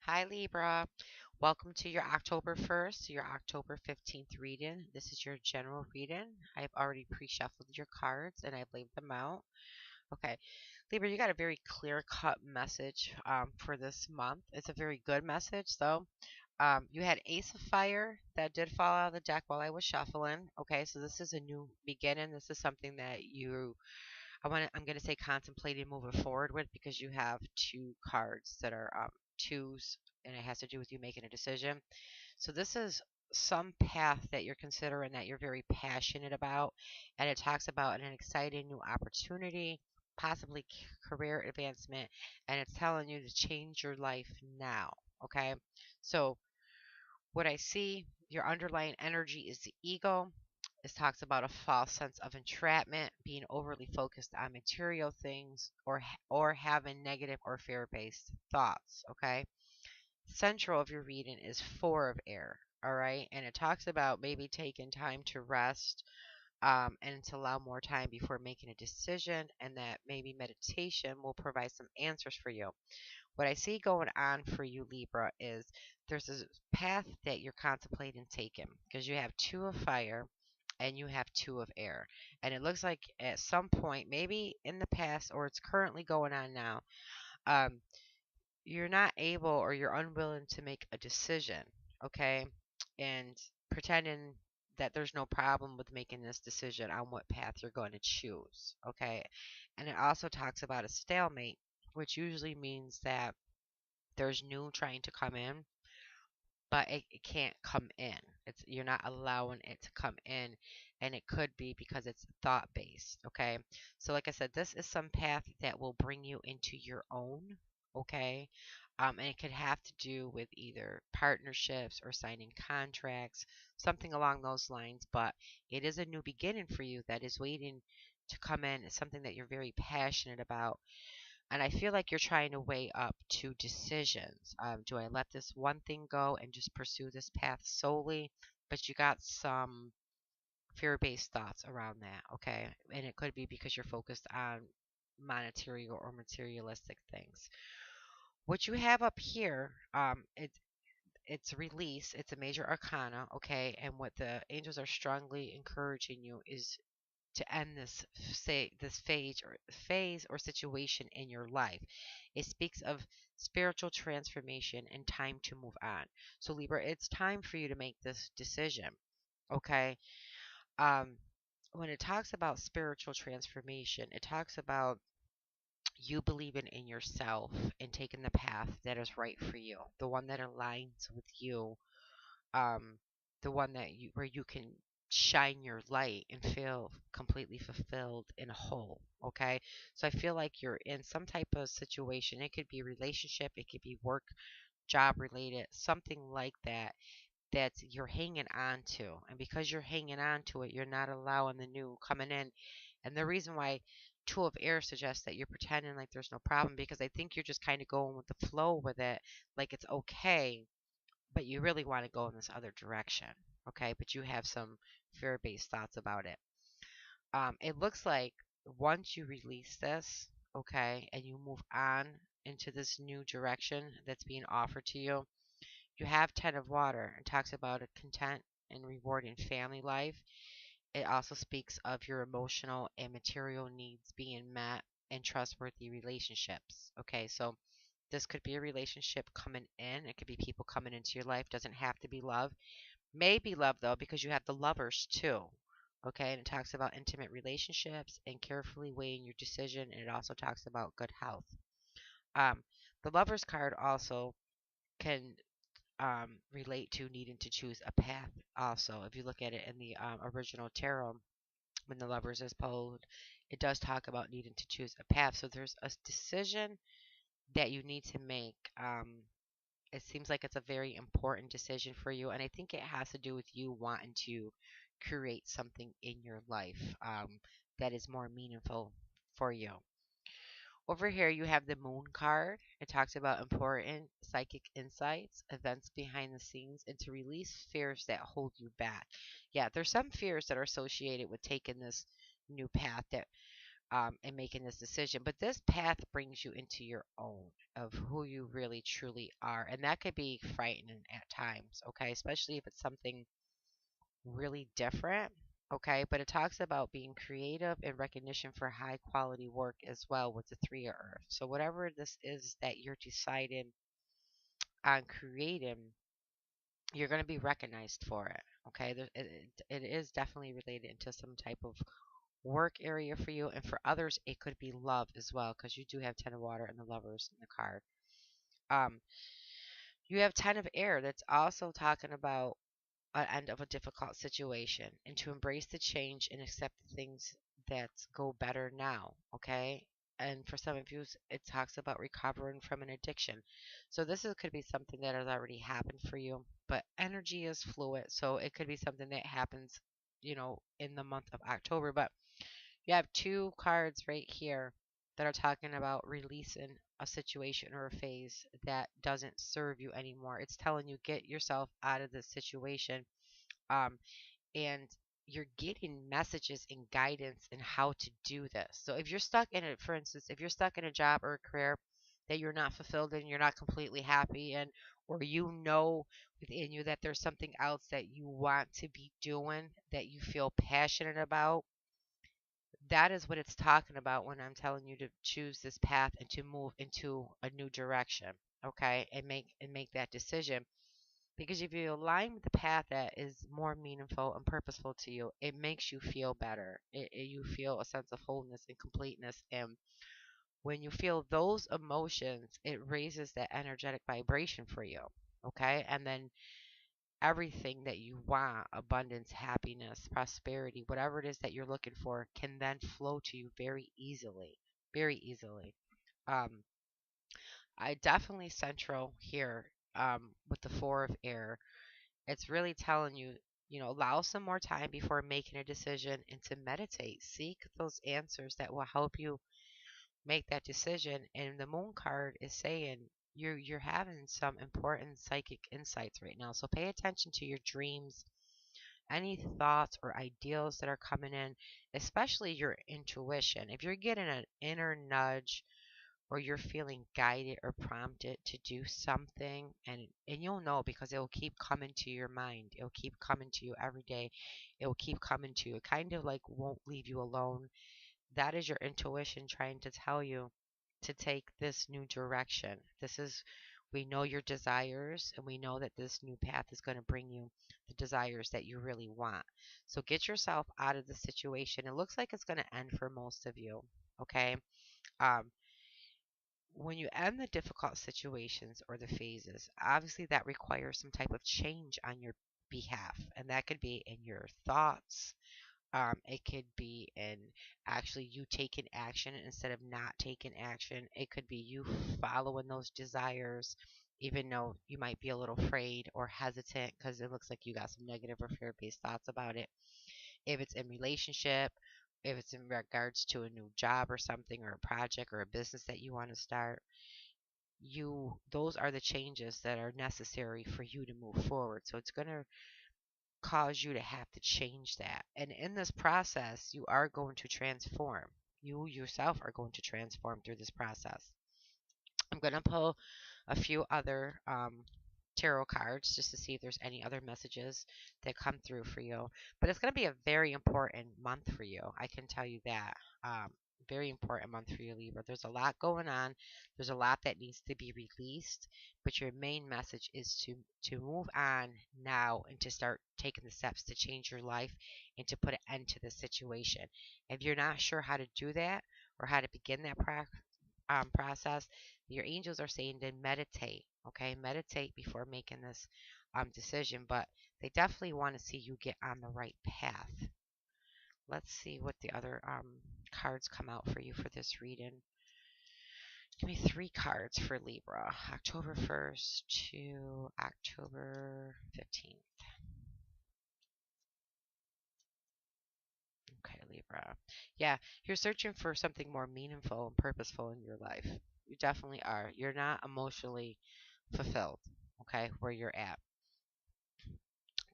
Hi, Libra. Welcome to your October 1st, your October 15th reading. This is your general reading. I've already pre shuffled your cards and I've laid them out. Okay, Libra, you got a very clear cut message for this month. It's a very good message, though. You had Ace of Fire that did fall out of the deck while I was shuffling. Okay, so this is a new beginning. This is something that I'm going to say contemplating moving forward with because you have two cards that are twos and it has to do with you making a decision. So this is some path that you're considering that you're very passionate about, and it talks about an exciting new opportunity, possibly career advancement, and it's telling you to change your life now. Okay, so what I see, your underlying energy is the ego. This talks about a false sense of entrapment, being overly focused on material things, or having negative or fear-based thoughts. Okay, central of your reading is four of air. All right, and it talks about maybe taking time to rest, and to allow more time before making a decision, and that maybe meditation will provide some answers for you. What I see going on for you, Libra, is there's a path that you're contemplating taking because you have two of fire and you have two of air. And it looks like at some point, maybe in the past or it's currently going on now, um, you're not able or you're unwilling to make a decision, okay? And pretending that there's no problem with making this decision on what path you're going to choose, okay? And it also talks about a stalemate, which usually means that there's new trying to come in, but it can't come in. It's you're not allowing it to come in, and it could be because it's thought based. Okay, so like I said, this is some path that will bring you into your own. Okay, and it could have to do with either partnerships or signing contracts, something along those lines. But it is a new beginning for you that is waiting to come in. It's something that you're very passionate about, and I feel like you're trying to weigh up two decisions. Do I let this one thing go and just pursue this path solely? But you got some fear based thoughts around that, okay? And it could be because you're focused on monetary or materialistic things. What you have up here, it's release. It's a major arcana, okay? And what the angels are strongly encouraging you is to end this phase or situation in your life. It speaks of spiritual transformation and time to move on. So Libra, it's time for you to make this decision. Okay. Um when it talks about spiritual transformation, it talks about you believing in yourself and taking the path that is right for you, the one that aligns with you, um, the one that you where you can shine your light and feel completely fulfilled and whole. Okay, so I feel like you're in some type of situation. It could be a relationship, it could be work, job related, something like that that you're hanging on to, and because you're hanging on to it, you're not allowing the new coming in. And the reason why two of air suggests that you're pretending like there's no problem, because I think you're just kind of going with the flow with it, like it's okay, but you really want to go in this other direction. Okay, but you have some fear-based thoughts about it. It looks like once you release this, okay, and you move on into this new direction that's being offered to you, you have 10 of water. It talks about a content and rewarding family life. It also speaks of your emotional and material needs being met and trustworthy relationships. Okay, so this could be a relationship coming in. It could be people coming into your life. Doesn't have to be love. Maybe love though, because you have the lovers too. Okay, and it talks about intimate relationships and carefully weighing your decision. And it also talks about good health. Um, the lovers card also can relate to needing to choose a path. Also, if you look at it in the original tarot, when the lovers is pulled, it does talk about needing to choose a path. So there's a decision that you need to make. It seems like it's a very important decision for you, and I think it has to do with you wanting to create something in your life that is more meaningful for you. Over here, you have the moon card. It talks about important psychic insights, events behind the scenes, and to release fears that hold you back. Yeah, there's some fears that are associated with taking this new path that in making this decision. But this path brings you into your own of who you really truly are. And that could be frightening at times, okay? Especially if it's something really different, okay? But it talks about being creative and recognition for high quality work as well with the three of earth. So whatever this is that you're deciding on creating, you're going to be recognized for it, okay? It is definitely related into some type of work area for you, and for others it could be love as well, because you do have 10 of water and the lovers in the card. um you have 10 of air, that's also talking about an end of a difficult situation and to embrace the change and accept the things that go better now, okay? And for some of you, it talks about recovering from an addiction. So could be something that has already happened for you, but energy is fluid, so it could be something that happens, in the month of October. But you have two cards right here that are talking about releasing a situation or a phase that doesn't serve you anymore. It's telling you get yourself out of this situation. Um, and you're getting messages and guidance in how to do this. So if you're stuck in it, for instance, if you're stuck in a job or a career that you're not fulfilled in, you're not completely happy in, or you know within you that there's something else that you want to be doing that you feel passionate about, that is what it's talking about when I'm telling you to choose this path and to move into a new direction, okay? And make that decision. Because if you align with the path that is more meaningful and purposeful to you, it makes you feel better. You feel a sense of wholeness and completeness. And when you feel those emotions, it raises that energetic vibration for you, okay? And then everything that you want, abundance, happiness, prosperity, whatever it is that you're looking for, can then flow to you very easily. Very easily. Um, I definitely central here, with the four of air. It's really telling you, allow some more time before making a decision and to meditate. Seek those answers that will help you make that decision. And the moon card is saying you're having some important psychic insights right now. So pay attention to your dreams, any thoughts or ideals that are coming in, especially your intuition. If you're getting an inner nudge or you're feeling guided or prompted to do something, and you'll know because it will keep coming to your mind. It will keep coming to you every day. It will keep coming to you. It kind of like won't leave you alone. That is your intuition trying to tell you to take this new direction. We know your desires, and we know that this new path is going to bring you the desires that you really want. So get yourself out of the situation. It looks like it's going to end for most of you, okay? Um, when you end the difficult situations or the phases, obviously that requires some type of change on your behalf, and that could be in your thoughts. It could be in actually you taking action instead of not taking action. It could be you following those desires, even though you might be a little afraid or hesitant because it looks like you got some negative or fear-based thoughts about it. If it's in relationship, if it's in regards to a new job or something or a project or a business that you want to start, those are the changes that are necessary for you to move forward. So it's going to cause you to have to change that. And in this process, you are going to transform. You yourself are going to transform through this process. I'm going to pull a few other tarot cards just to see if there's any other messages that come through for you. But it's going to be a very important month for you. I can tell you that. Very important month for you, Libra. There's a lot going on. There's a lot that needs to be released, but your main message is to move on now and to start taking the steps to change your life and to put an end to the situation. If you're not sure how to do that or how to begin that process, your angels are saying to meditate. Okay, meditate before making this decision, but they definitely want to see you get on the right path. Let's see what the other cards come out for you for this reading. Give me three cards for Libra, October 1st to October 15th. Okay, Libra. Yeah, you're searching for something more meaningful and purposeful in your life. You definitely are. You're not emotionally fulfilled, okay, where you're at.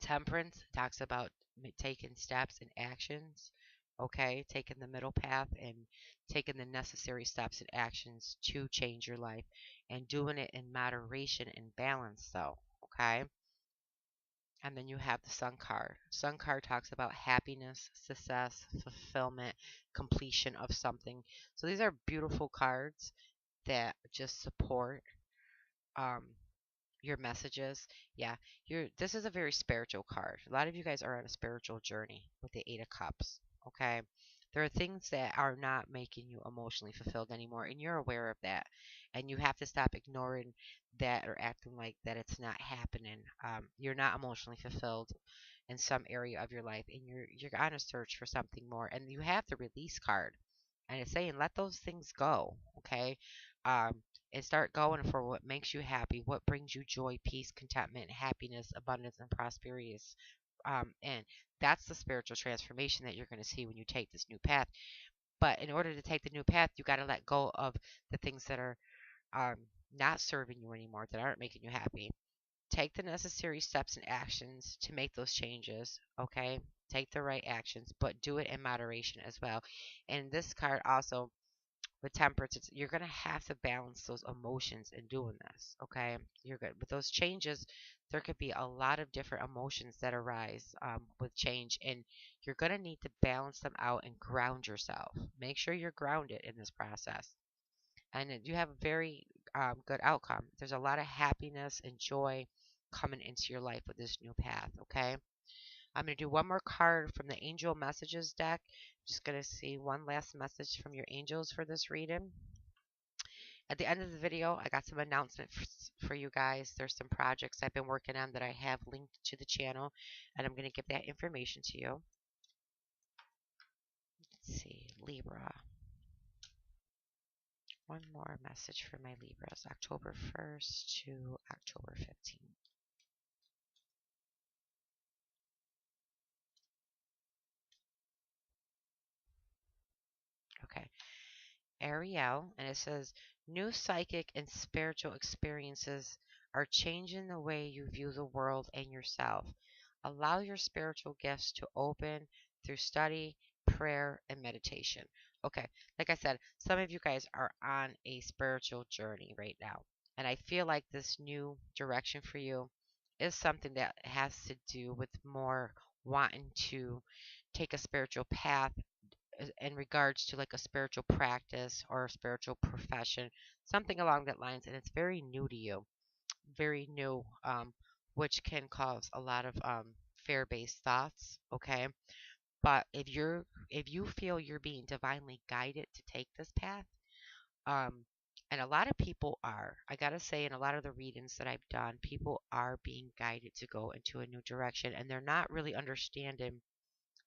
Temperance talks about taking steps and actions okay? Taking the middle path and taking the necessary steps and actions to change your life and doing it in moderation and balance, though, okay? And then you have the Sun card. Sun card talks about happiness, success, fulfillment, completion of something. So these are beautiful cards that just support um, your messages. Yeah, this is a very spiritual card. A lot of you guys are on a spiritual journey with the 8 of Cups. Okay. There are things that are not making you emotionally fulfilled anymore, and you're aware of that. And you have to stop ignoring that or acting like that it's not happening. You're not emotionally fulfilled in some area of your life, and you're on a search for something more. And you have the release card, and it's saying let those things go. Okay. Um, and start going for what makes you happy, what brings you joy, peace, contentment, happiness, abundance, and prosperity. And that's the spiritual transformation that you're going to see when you take this new path. But in order to take the new path, you got to let go of the things that are um, not serving you anymore, that aren't making you happy. Take the necessary steps and actions to make those changes, okay? Take the right actions, but do it in moderation as well. And this card also with temperance, you're going to have to balance those emotions in doing this, okay? You're good. With those changes, there could be a lot of different emotions that arise with change, and you're going to need to balance them out and ground yourself. Make sure you're grounded in this process, and you have a very good outcome. There's a lot of happiness and joy coming into your life with this new path, okay? I'm going to do one more card from the Angel Messages deck. Just going to see one last message from your angels for this reading. At the end of the video, I got some announcements for you guys. There's some projects I've been working on that I have linked to the channel, and I'm going to give that information to you. Let's see, Libra. One more message for my Libras, October 1st to October 15th. Okay. Ariel, and it says, new psychic and spiritual experiences are changing the way you view the world and yourself. Allow your spiritual gifts to open through study, prayer, and meditation. Okay, like I said, some of you guys are on a spiritual journey right now. And I feel like this new direction for you is something that has to do with more wanting to take a spiritual path in regards to like a spiritual practice or a spiritual profession, something along that lines, and it's very new to you, very new, which can cause a lot of fear-based thoughts. Okay, but if you feel you're being divinely guided to take this path, um, and a lot of people are, I gotta say, in a lot of the readings that I've done, people are being guided to go into a new direction, and they're not really understanding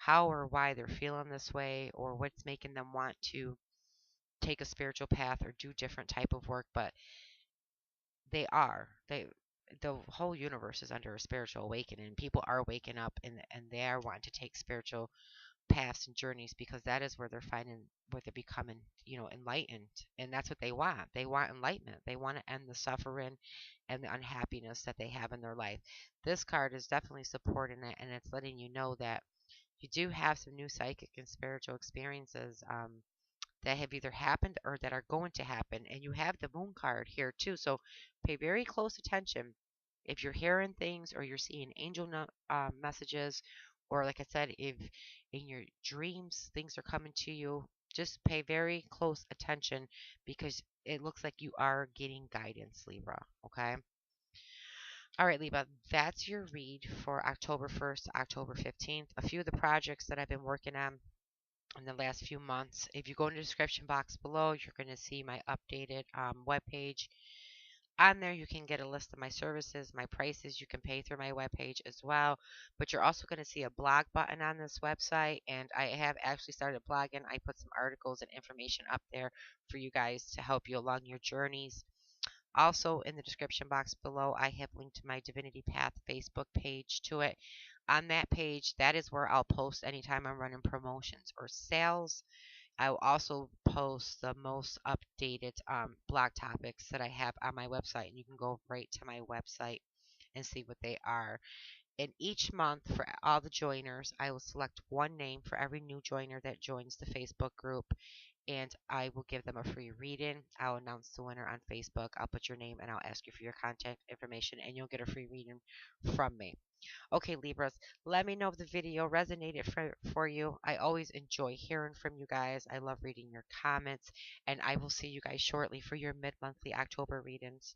how or why they're feeling this way or what's making them want to take a spiritual path or do different type of work, but the whole universe is under a spiritual awakening. People are waking up, and they are wanting to take spiritual paths and journeys because that is where they're finding, where they're becoming, enlightened. And that's what they want. They want enlightenment. They want to end the suffering and the unhappiness that they have in their life. This card is definitely supporting it, and it's letting you know that you do have some new psychic and spiritual experiences that have either happened or that are going to happen. And you have the moon card here too. So pay very close attention. If you're hearing things or you're seeing angel messages, or like I said, if in your dreams things are coming to you, just pay very close attention because it looks like you are getting guidance, Libra. Okay. All right, Libra, that's your read for October 1st to October 15th. A few of the projects that I've been working on in the last few months. If you go in the description box below, you're going to see my updated webpage. On there, you can get a list of my services, my prices. You can pay through my webpage as well. But you're also going to see a blog button on this website. And I have actually started blogging. I put some articles and information up there for you guys to help you along your journeys. Also, in the description box below, I have linked to my Divinity Path Facebook page to it. On that page, that is where I'll post anytime I'm running promotions or sales. I will also post the most updated blog topics that I have on my website, and you can go right to my website and see what they are. And each month, for all the joiners, I will select one name for every new joiner that joins the Facebook group, and I will give them a free reading. I'll announce the winner on Facebook. I'll put your name and I'll ask you for your contact information, and you'll get a free reading from me. Okay, Libras, let me know if the video resonated for you. I always enjoy hearing from you guys. I love reading your comments, and I will see you guys shortly for your mid monthly October readings.